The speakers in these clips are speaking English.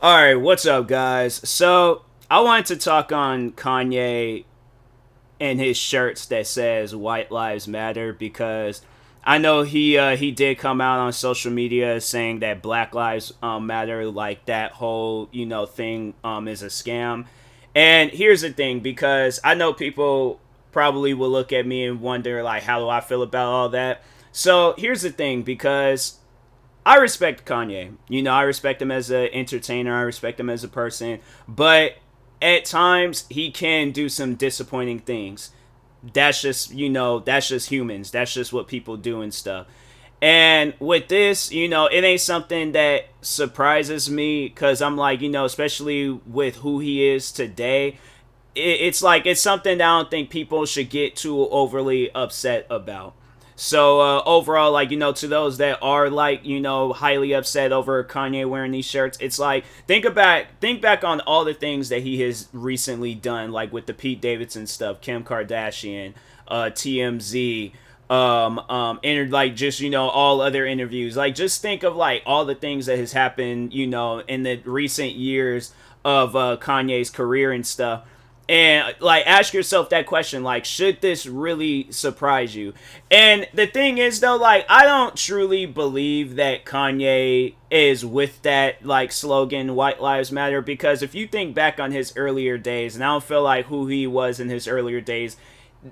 Alright, what's up, guys? So, I wanted to talk on Kanye and his shirts that says White Lives Matter because I know he did come out on social media saying that Black Lives Matter, like that whole, thing is a scam. And here's the thing, because I know people probably will look at me and wonder, like, how do I feel about all that? So, here's the thing, because I respect Kanye. I respect him as an entertainer. I respect him as a person. But at times, he can do some disappointing things. That's just humans. That's just what people do and stuff. And with this, it ain't something that surprises me because I'm like, especially with who he is today, it's like it's something that I don't think people should get too overly upset about. So overall, like to those that are like highly upset over Kanye wearing these shirts, it's like think back on all the things that he has recently done, like with the Pete Davidson stuff, Kim Kardashian, TMZ, like just all other interviews. Like just think of like all the things that has happened, in the recent years of Kanye's career and stuff, and like ask yourself that question, like, should this really surprise you? And the thing is though, like, I don't truly believe that Kanye is with that like slogan White Lives Matter, because if you think back on his earlier days, and I don't feel like who he was in his earlier days,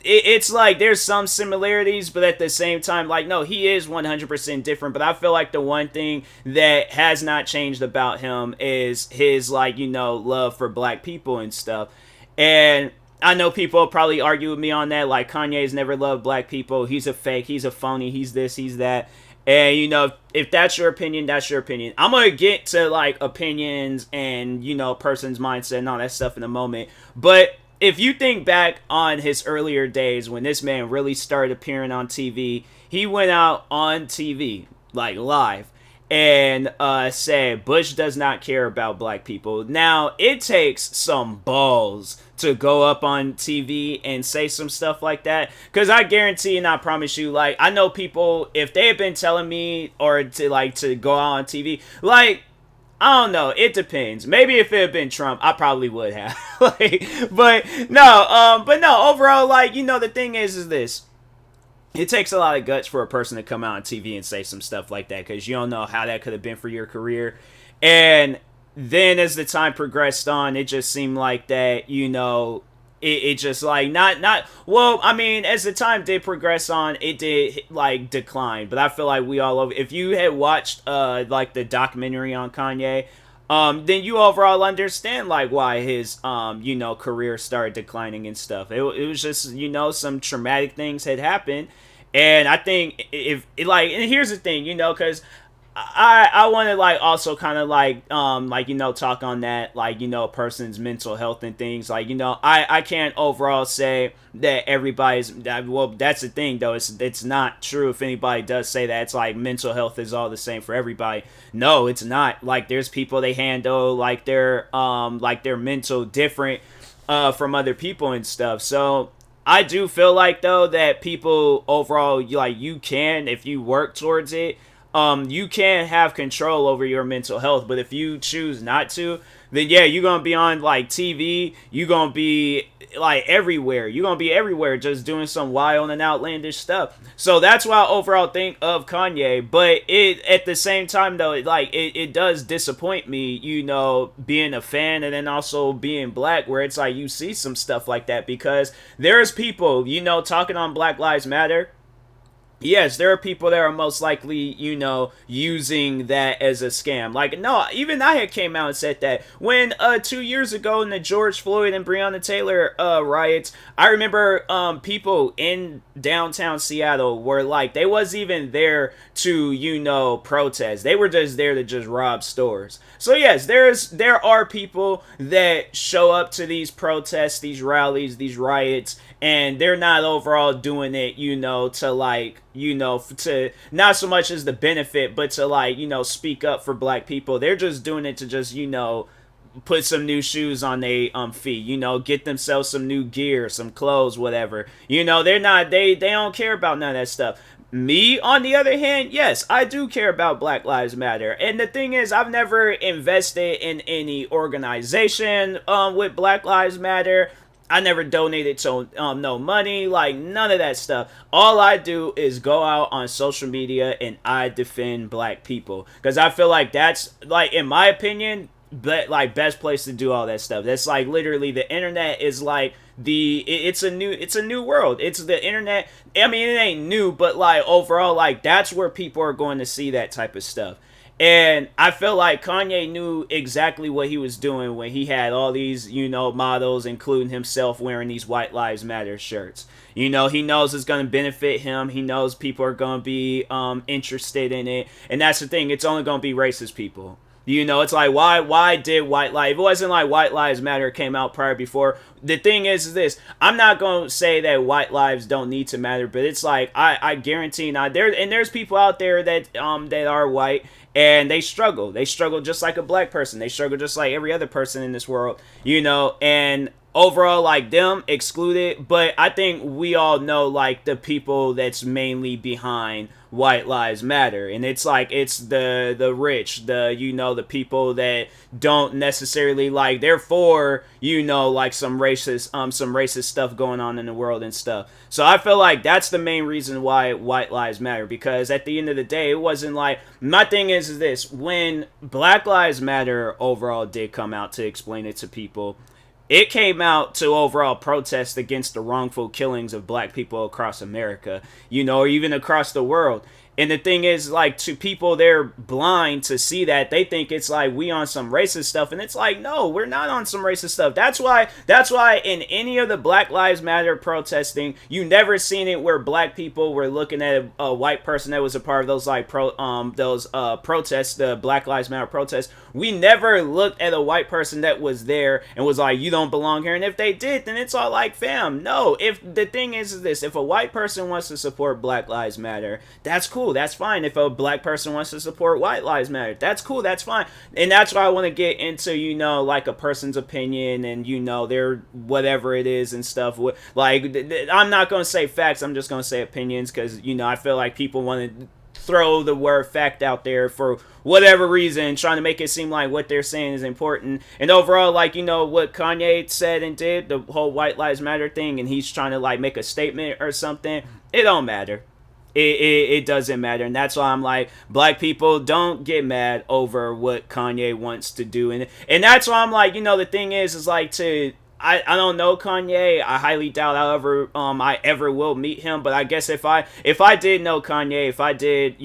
it's like there's some similarities, but at the same time, like, no, he is 100% different. But I feel like the one thing that has not changed about him is his, like, love for black people and stuff. And I know people probably argue with me on that. Like, Kanye's never loved black people. He's a fake. He's a phony. He's this. He's that. And, if that's your opinion, that's your opinion. I'm going to get to, like, opinions and, person's mindset and all that stuff in a moment. But if you think back on his earlier days when this man really started appearing on TV, he went out on TV, like, live, and said Bush does not care about black people. Now, it takes some balls to go up on TV and say some stuff like that, because I guarantee and I promise you, like, I know people, if they had been telling me or to go out on TV, like, I don't know. It depends. Maybe if it had been Trump, I probably would have. But no. Overall, like, the thing is this: it takes a lot of guts for a person to come out on TV and say some stuff like that, because you don't know how that could have been for your career. And then as the time progressed on, it just seemed like that, it just like not well, I mean, as the time did progress on, it did like decline. But I feel like we all over, if you had watched like the documentary on Kanye, then you overall understand like why his career started declining and stuff. It was just some traumatic things had happened. And I think if like, and here's the thing, because I want to like also kind of like talk on that, like, a person's mental health and things, like, I can't overall say that everybody's, well, that's the thing though, it's not true. If anybody does say that, it's like mental health is all the same for everybody. No, it's not. Like, there's people, they handle like their mental different from other people and stuff. So I do feel like though that people overall, like, you can, if you work towards it, you can have control over your mental health. But if you choose not to, then yeah, you're gonna be on like TV, you're gonna be like everywhere, just doing some wild and outlandish stuff. So that's why I overall think of Kanye. But it, at the same time though, it does disappoint me, being a fan and then also being black, where it's like you see some stuff like that, because there's people, talking on Black Lives Matter. Yes, there are people that are most likely, using that as a scam. Like, no, even I had came out and said that when 2 years ago in the George Floyd and Breonna Taylor riots, I remember people in downtown Seattle were like, they wasn't even there to, protest. They were just there to just rob stores. So yes, there are people that show up to these protests, these rallies, these riots, and they're not overall doing it, to like, to not so much as the benefit, but to like, speak up for black people. They're just doing it to just, put some new shoes on their feet, get themselves some new gear, some clothes, whatever. They're not, they don't care about none of that stuff. Me, on the other hand, yes, I do care about Black Lives Matter. And the thing is, I've never invested in any organization with Black Lives Matter. I never donated to no money, like none of that stuff. All I do is go out on social media and I defend black people because I feel like that's like, in my opinion, but like best place to do all that stuff. That's like literally the internet is like it's a new world. It's the internet. I mean, it ain't new, but like overall, like that's where people are going to see that type of stuff. And I feel like Kanye knew exactly what he was doing when he had all these, models, including himself, wearing these White Lives Matter shirts. He knows it's going to benefit him. He knows people are going to be interested in it. And that's the thing. It's only going to be racist people. It's like, why did White Lives... It wasn't like White Lives Matter came out prior before. The thing is this. I'm not going to say that white lives don't need to matter, but it's like, I guarantee not. There's people out there that are white, and they struggle. They struggle just like a black person. They struggle just like every other person in this world, and overall, like, them excluded. But I think we all know, like, the people that's mainly behind White Lives Matter, and it's like, it's the rich, the people that don't necessarily, like, they're for, like some racist stuff going on in the world and stuff. So I feel like that's the main reason why White Lives Matter, because at the end of the day, it wasn't like, my thing is this: when Black Lives Matter overall did come out to explain it to people, it came out to overall protest against the wrongful killings of black people across America, or even across the world. And the thing is, like, to people, they're blind to see that. They think it's like we on some racist stuff, and it's like, no, we're not on some racist stuff. That's why in any of the Black Lives Matter protesting, you never seen it where black people were looking at a white person that was a part of those protests, the Black Lives Matter protests. We never looked at a white person that was there and was like, you don't belong here. And if they did, then it's all like, fam, no. If the thing is this: if a white person wants to support Black Lives Matter, that's cool. That's fine. If a black person wants to support White Lives Matter, that's cool. That's fine. And that's why I want to get into, like a person's opinion and, their whatever it is and stuff. Like, I'm not going to say facts. I'm just going to say opinions because, I feel like people want to throw the word fact out there for whatever reason, trying to make it seem like what they're saying is important. And overall, like, what Kanye said and did, the whole White Lives Matter thing, and he's trying to, like, make a statement or something, it don't matter. It doesn't matter. And that's why I'm like, black people, don't get mad over what Kanye wants to do. And that's why I'm like, the thing is like, I don't know Kanye. I highly doubt I ever will meet him. But I guess if I did know Kanye, if I did,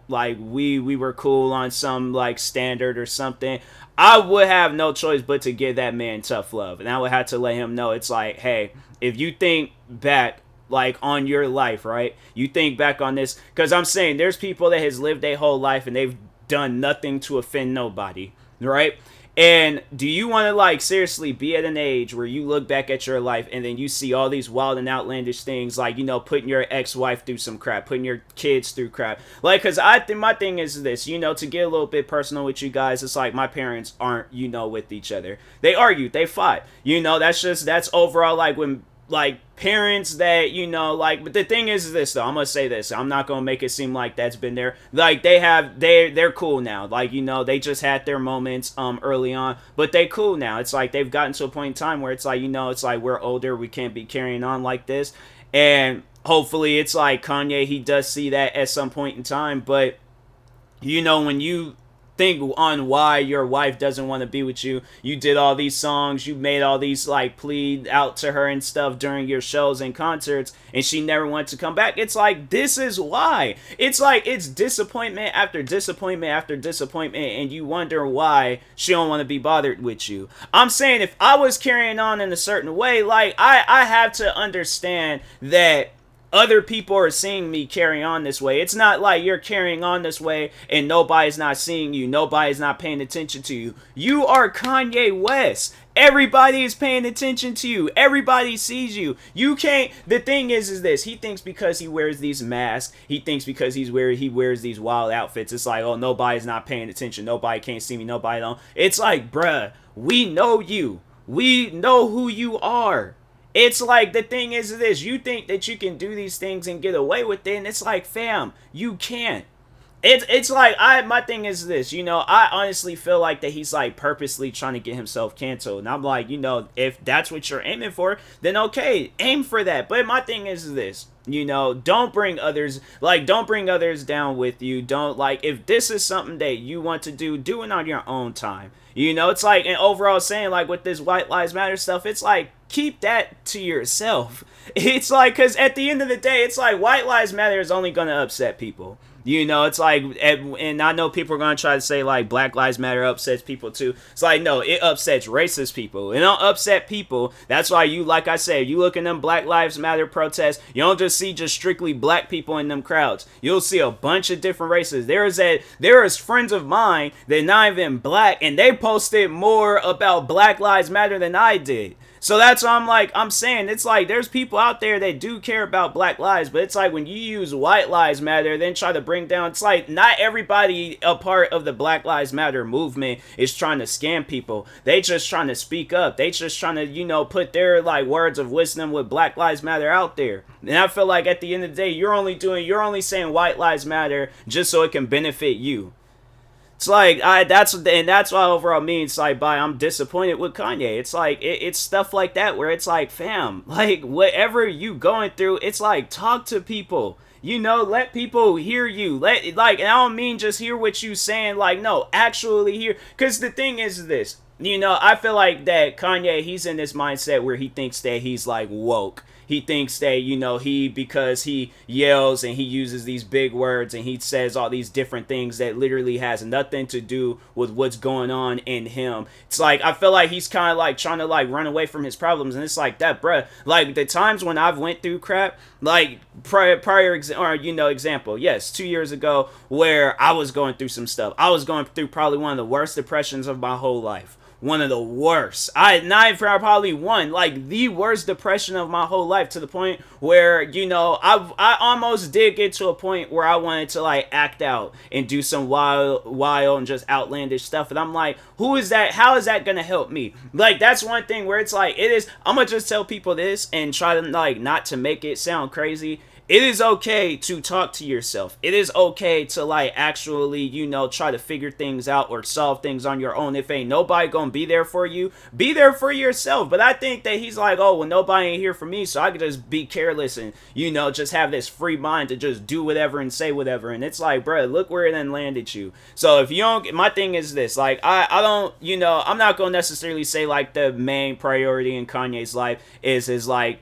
like we were cool on some like standard or something, I would have no choice but to give that man tough love. And I would have to let him know, it's like, hey, if you think back, like, on your life, right? You think back on this, because I'm saying there's people that has lived their whole life and they've done nothing to offend nobody, right? And do you want to, like, seriously be at an age where you look back at your life and then you see all these wild and outlandish things, like, putting your ex-wife through some crap, putting your kids through crap? Like, because I think my thing is this, to get a little bit personal with you guys, it's like my parents aren't, with each other. They argued, they fought. That's overall, like, when, like, parents that, like, but the thing is this, though, I'm gonna say this, I'm not gonna make it seem like that's been there, like, they're cool now, like, they just had their moments early on, but they cool now. It's like they've gotten to a point in time where it's like, it's like we're older, we can't be carrying on like this. And hopefully it's like Kanye, he does see that at some point in time. But when you think on why your wife doesn't want to be with you, you did all these songs, you made all these, like, plead out to her and stuff during your shows and concerts, and she never wanted to come back. It's like, this is why. It's like, it's disappointment after disappointment after disappointment, and you wonder why she don't want to be bothered with you. I'm saying, if I was carrying on in a certain way, like, I have to understand that other people are seeing me carry on this way. It's not like you're carrying on this way and nobody's not seeing you. Nobody's not paying attention to you. You are Kanye West. Everybody is paying attention to you. Everybody sees you. You can't... The thing is this. He thinks because he wears these masks, he thinks because he wears these wild outfits, it's like, oh, nobody's not paying attention. Nobody can't see me. Nobody don't. It's like, bruh, we know you. We know who you are. It's like, the thing is this, you think that you can do these things and get away with it, and it's like, fam, you can't. It's like, my thing is this, I honestly feel like that he's like purposely trying to get himself canceled, and I'm like, if that's what you're aiming for, then okay, aim for that. But my thing is this, don't bring others down with you. Don't, like, if this is something that you want to do it on your own time. It's like, and overall saying, like, with this White Lives Matter stuff, it's like, keep that to yourself. It's like, because at the end of the day, it's like, White Lives Matter is only going to upset people. It's like, and I know people are going to try to say, like, Black Lives Matter upsets people too. It's like, no, it upsets racist people. It don't upset people. That's why like I said, you look in them Black Lives Matter protests, you don't just see just strictly black people in them crowds. You'll see a bunch of different races. There is friends of mine that not even black, and they posted more about Black Lives Matter than I did. So that's why I'm saying, it's like, there's people out there that do care about black lives, but it's like, when you use White Lives Matter, then try to bring down, it's like, not everybody a part of the Black Lives Matter movement is trying to scam people. They just trying to speak up. They just trying to, put their, like, words of wisdom with Black Lives Matter out there. And I feel like at the end of the day, you're only saying White Lives Matter just so it can benefit you. It's like, that's why overall it's like, I'm disappointed with Kanye. It's like, it's stuff like that where it's like, fam, like, whatever you going through, it's like, talk to people. Let people hear you. And I don't mean just hear what you saying, like, no, actually hear. Because the thing is this, I feel like that Kanye, he's in this mindset where he thinks that he's, like, woke. He thinks that, because he yells and he uses these big words and he says all these different things that literally has nothing to do with what's going on in him. It's like, I feel like he's kind of like trying to like run away from his problems. And it's like that, bruh. Like, the times when I've went through crap, like example, yes, 2 years ago, where I was going through some stuff. I was going through probably one of the worst depressions of my whole life. One of the worst. Probably like the worst depression of my whole life, to the point where, I almost did get to a point where I wanted to like act out and do some wild and just outlandish stuff. And I'm like, who is that? How is that gonna help me? Like, that's one thing where it's like, I'm gonna just tell people this and try to like not to make it sound crazy. It is okay to talk to yourself. It is okay to like actually, try to figure things out or solve things on your own. If ain't nobody gonna be there for you, be there for yourself. But I think that he's like, oh, well, nobody ain't here for me, so I could just be careless and, just have this free mind to just do whatever and say whatever. And it's like, bro, look where it then landed you. So if you don't, my thing is this, like, I don't, I'm not gonna necessarily say like the main priority in Kanye's life is like,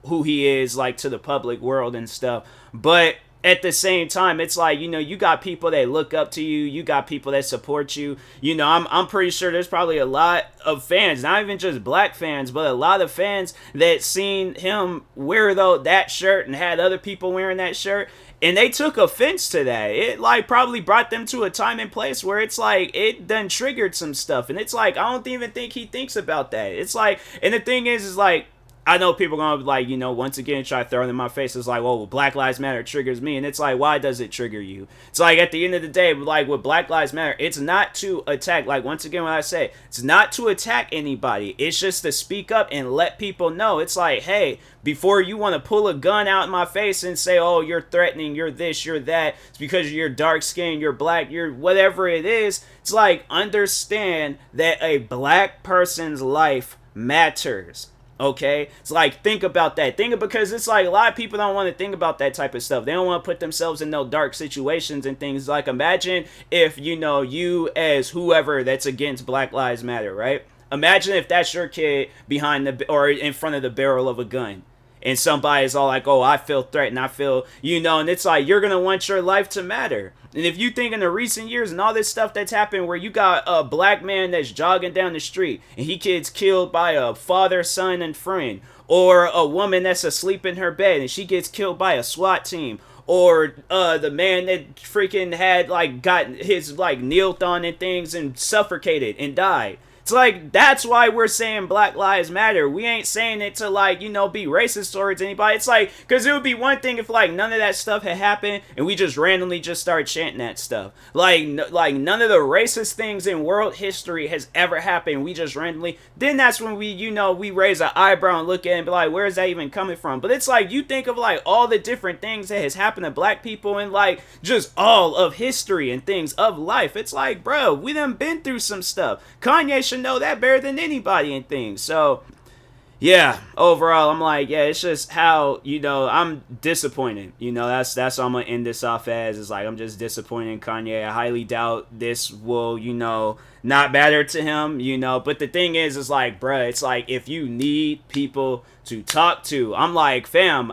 who he is like to the public world and stuff, but at the same time, it's like, you got people that look up to you, you got people that support you. I'm pretty sure there's probably a lot of fans, not even just black fans, but a lot of fans that seen him wear that shirt and had other people wearing that shirt, and they took offense to that. It like probably brought them to a time and place where it's like it done triggered some stuff, and it's like, I don't even think he thinks about that. It's like, and the thing is like, I know people are going to like, once again, try to throw it in my face. It's like, well, Black Lives Matter triggers me. And it's like, why does it trigger you? It's like, at the end of the day, like with Black Lives Matter, it's not to attack. Like, once again, when I say, it's not to attack anybody. It's just to speak up and let people know. It's like, hey, before you want to pull a gun out in my face and say, oh, you're threatening, you're this, you're that, it's because you're dark skinned, you're black, you're whatever it is. It's like, understand that a black person's life matters. Okay, it's like, think about that. Because it's like a lot of people don't want to think about that type of stuff. They don't want to put themselves in no dark situations and things. Like, imagine if you as whoever that's against Black Lives Matter, right? Imagine if that's your kid behind or in front of the barrel of a gun, and somebody's all like, oh, I feel threatened, I feel, and it's like, you're gonna want your life to matter. And if you think in the recent years and all this stuff that's happened where you got a black man that's jogging down the street and he gets killed by a father, son, and friend, or a woman that's asleep in her bed and she gets killed by a SWAT team, or the man that freaking had like got his like kneeled on and things and suffocated and died. It's like, that's why we're saying Black Lives Matter. We ain't saying it to, like, you know, be racist towards anybody. It's like, because it would be one thing if, like, none of that stuff had happened and we just randomly just started chanting that stuff. Like none of the racist things in world history has ever happened. We just randomly, then that's when we, you know, we raise an eyebrow and look at it and be like, where is that even coming from? But it's like, you think of, like, all the different things that has happened to black people and, like, just all of history and things of life. It's like, bro, we done been through some stuff. Kanye should know that better than anybody and things. So yeah, overall, I'm like, yeah, it's just how, you know, I'm disappointed. You know, that's what I'm gonna end this off as. Is like, I'm just disappointed in Kanye. I highly doubt this will, you know, not matter to him, you know. But the thing is like, bruh, it's like, if you need people to talk to, I'm like, fam,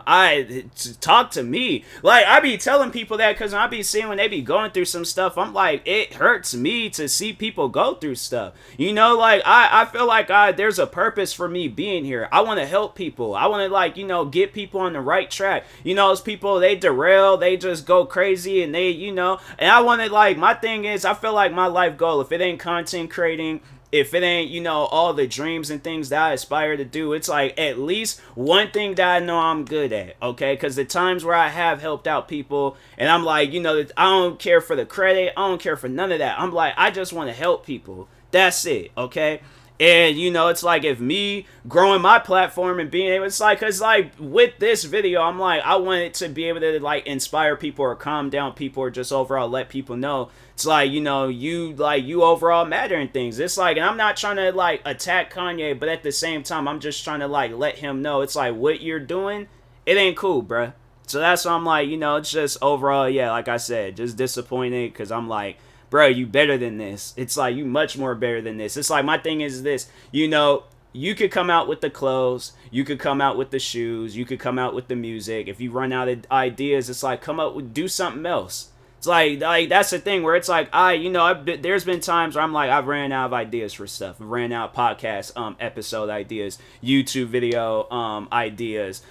talk to me. Like, I be telling people that because I be seeing when they be going through some stuff, I'm like, it hurts me to see people go through stuff. You know, like, I feel like there's a purpose for me being here. I want to help people. I want to, like, you know, get people on the right track. You know, those people, they derail, they just go crazy, and they, you know, and I want to, like, my thing is, I feel like my life goal, if it ain't content creating, if it ain't, you know, all the dreams and things that I aspire to do, it's like at least one thing that I know I'm good at, okay? Because the times where I have helped out people, and I'm like, you know, I don't care for the credit, I don't care for none of that. I'm like, I just want to help people. That's it, okay? And, you know, it's like, if me growing my platform and being able, it's like, because, like, with this video, I'm like, I want it to be able to, like, inspire people or calm down people or just overall let people know. It's like, you know, you overall matter in things. It's like, and I'm not trying to, like, attack Kanye, but at the same time, I'm just trying to, like, let him know. It's like, what you're doing, it ain't cool, bruh. So that's why I'm like, you know, it's just overall, yeah, like I said, just disappointed because I'm like, bro, you better than this. It's like, you much more better than this. It's like, my thing is this, you know, you could come out with the clothes, you could come out with the shoes, you could come out with the music. If you run out of ideas, it's like, come up with, do something else. It's like that's the thing where it's like, there's been times where I'm like, I've ran out of ideas for stuff. I've ran out of podcast episode ideas, YouTube video ideas,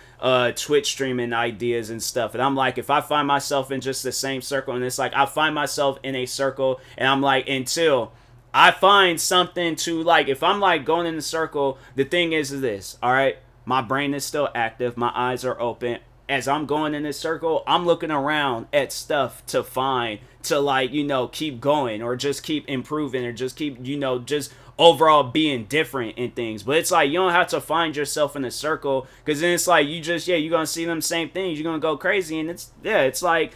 Twitch streaming ideas and stuff. And I'm like, if I find myself in just the same circle, and it's like, I find myself in a circle, and I'm like, until I find something to, like, if I'm like going in the circle, the thing is this, all right, my brain is still active, my eyes are open. As I'm going in this circle, I'm looking around at stuff to find, to, like, you know, keep going or just keep improving or just keep, you know, just overall being different in things. But it's like, you don't have to find yourself in a circle, because then it's like, you just, yeah, you're going to see them same things. You're going to go crazy. And it's, yeah, it's like,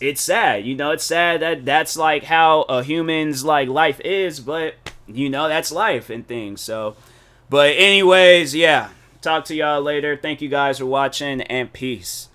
it's sad. You know, it's sad that that's like how a human's, like, life is. But, you know, that's life and things. So, but anyways, yeah. Talk to y'all later. Thank you guys for watching, and peace.